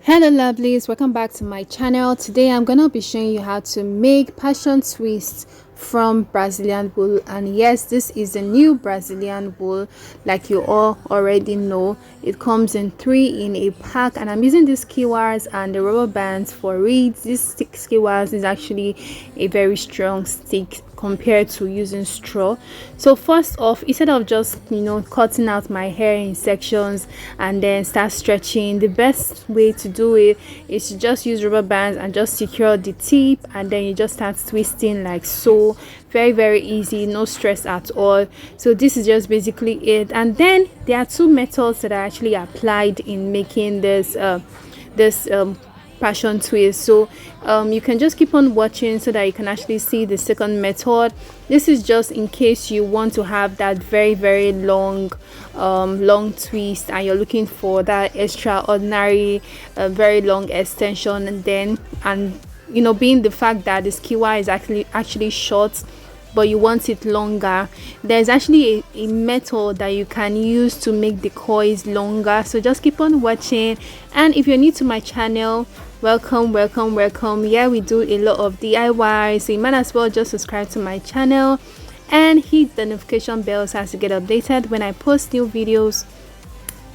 Hello lovelies, welcome back to my channel. Today I'm gonna be showing you how to make passion twists from Brazilian wool. And yes, this is a new Brazilian wool, like you all already know. It comes in 3 in a pack, and I'm using these skewers and the rubber bands for reeds. This skewers is actually a very strong stick compared to using straw. So first off, instead of just cutting out my hair in sections and then start stretching, the best way to do it is to just use rubber bands and just secure the tip, and then you just start twisting like so. Very easy, no stress at all. So this is just basically it. And then there are 2 methods that I actually applied in making this passion twist. So you can just keep on watching so that you can actually see the second method. This is just in case you want to have that very long twist and you're looking for that extraordinary very long extension. And being the fact that the skewer is actually short but you want it longer, there's actually a method that you can use to make the coils longer. So just keep on watching. And if you're new to my channel, welcome. Yeah, we do a lot of DIY, so you might as well just subscribe to my channel and hit the notification bell so as to get updated when I post new videos.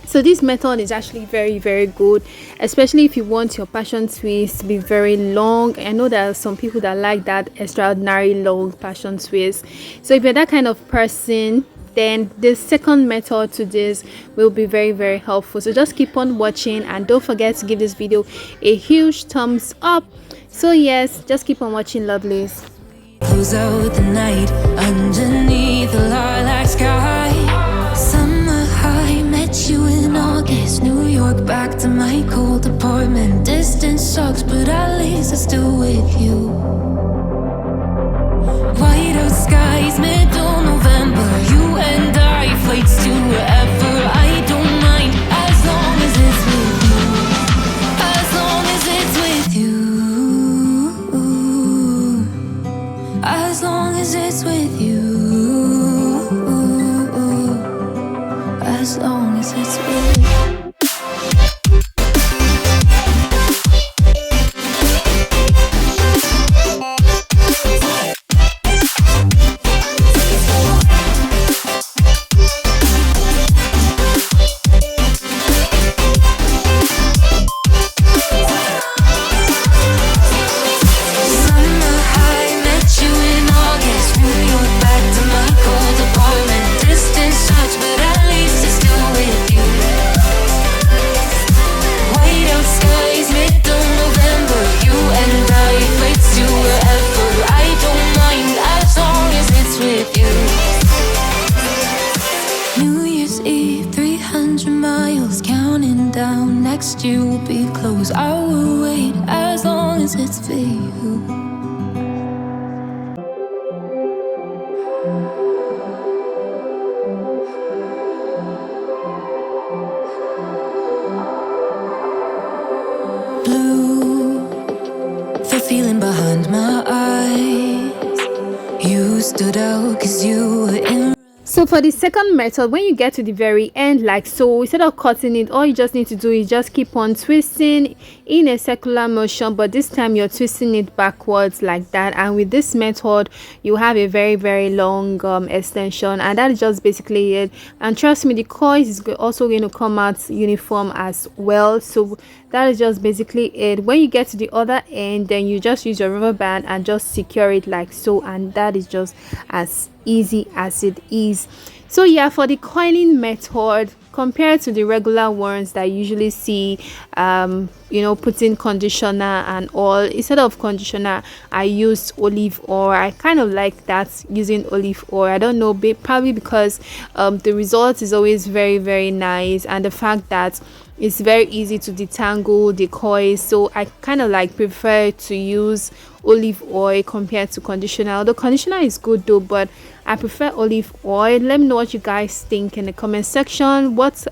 So this method is actually very good, especially if you want your passion twist to be very long. I know there are some people that like that extraordinary long passion twist. So if you're that kind of person, then the second method to this will be very helpful. So just keep on watching and don't forget to give this video a huge thumbs up. So yes, just keep on watching, lovelies. Close out the night underneath the lilac sky. Summer high, met you in August. New York, back to my cold apartment. Distance sucks, but at least I'm still with you. White out skies, middle November. You and I, flights to wherever. I don't mind as long as it's with you. As long as it's with you. As long as it's with you. As long as it's with you. Next year will be close. I will wait as long as it's for you. Blue, the feeling behind my eyes. You stood out 'cause you were in. So for the second method, when you get to the very end like so, instead of cutting it, all you just need to do is just keep on twisting in a circular motion, but this time you're twisting it backwards like that. And with this method you have a very long extension, and that is just basically it. And trust me, the coils is also going to come out uniform as well. So that is just basically it. When you get to the other end, then you just use your rubber band and just secure it like so, and that is just as easy as it is. So yeah, for the coiling method, compared to the regular ones that you usually see, putting conditioner and all, instead of conditioner I used olive oil. I kind of like that, using olive oil. I don't know, probably because the result is always very nice, and the fact that it's very easy to detangle the coils. So I kind of prefer to use olive oil compared to conditioner, although conditioner is good though, but I prefer olive oil. Let me know what you guys think in the comment section. What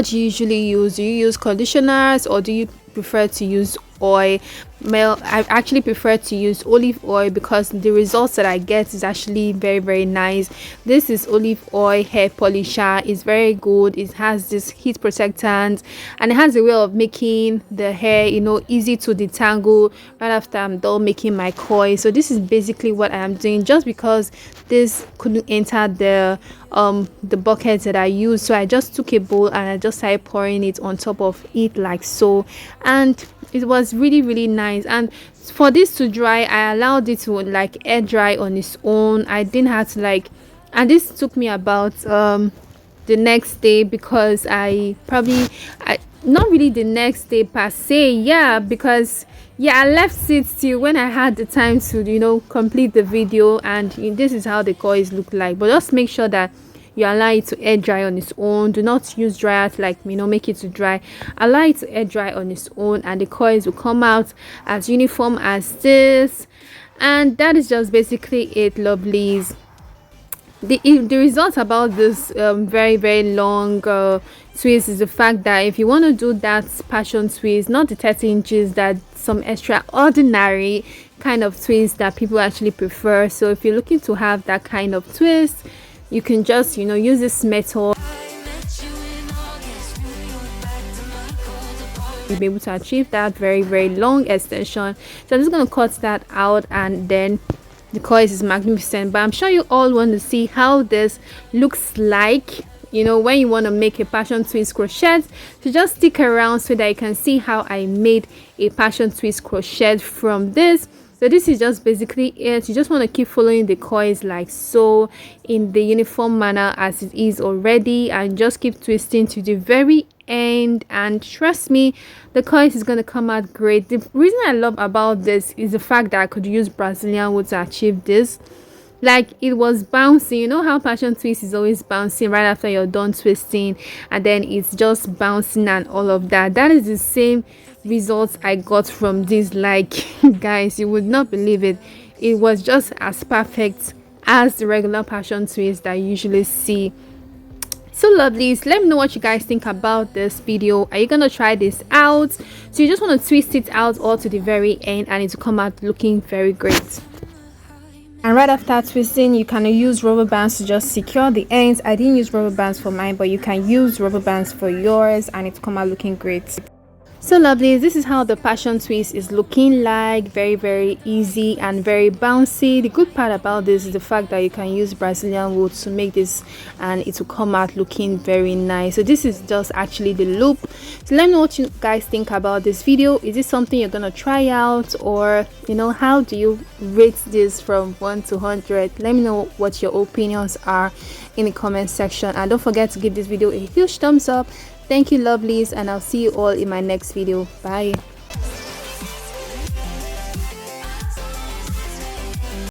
do you usually use? Do you use conditioners or do you prefer to use oil? well, I actually prefer to use olive oil because the results that I get is actually very nice. This is olive oil hair polisher. It's very good. It has this heat protectant, and it has a way of making the hair, you know, easy to detangle right after I'm done making my coils. So this is basically what I am doing, just because this couldn't enter the buckets that I used. So I just took a bowl and I just started pouring it on top of it like so, and it was really nice. And for this to dry, I allowed it to like air dry on its own. I didn't have to like, and this took me about the next day, because I not really the next day per se, yeah, because yeah, I left it till when I had the time to, you know, complete the video. And this is how the coils look like. But just make sure that you allow it to air dry on its own. Do not use dryer to, like, you know, make it to dry. Allow it to air dry on its own, and the coils will come out as uniform as this. And that is just basically it, lovelies. The result about this very long twist is the fact that if you want to do that passion twist, not the 30 inches, that some extraordinary kind of twist that people actually prefer. So if you're looking to have that kind of twist, you can just, you know, use this method. You'll be able to achieve that very long extension. So I'm just going to cut that out, and then the coils is magnificent. But I'm sure you all want to see how this looks like, you know, when you want to make a passion twist crochet. So just stick around so that you can see how I made a passion twist crochet from this. So this is just basically it. You just want to keep following the coils like so, in the uniform manner as it is already, and just keep twisting to the very end, and trust me, the coils is going to come out great. The reason I love about this is the fact that I could use Brazilian wool to achieve this. Like, it was bouncing. You know how passion twist is always bouncing right after you're done twisting, and then it's just bouncing and all of that. That is the same results I got from this. Like, guys, you would not believe it. It was just as perfect as the regular passion twist that you usually see. So lovelies, let me know what you guys think about this video. Are you gonna try this out? So you just want to twist it out all to the very end, and it will come out looking very great. And right after twisting, you can use rubber bands to just secure the ends. I didn't use rubber bands for mine, but you can use rubber bands for yours, and it will come out looking great. So lovely, this is how the passion twist is looking like. Very easy and very bouncy. The good part about this is the fact that you can use Brazilian wool to make this, and it will come out looking very nice. So this is just actually the loop. So let me know what you guys think about this video. Is this something you're gonna try out, or, you know, how do you rate this from 1 to 100? Let me know what your opinions are in the comment section, and don't forget to give this video a huge thumbs up. Thank you, lovelies, and I'll see you all in my next video. Bye.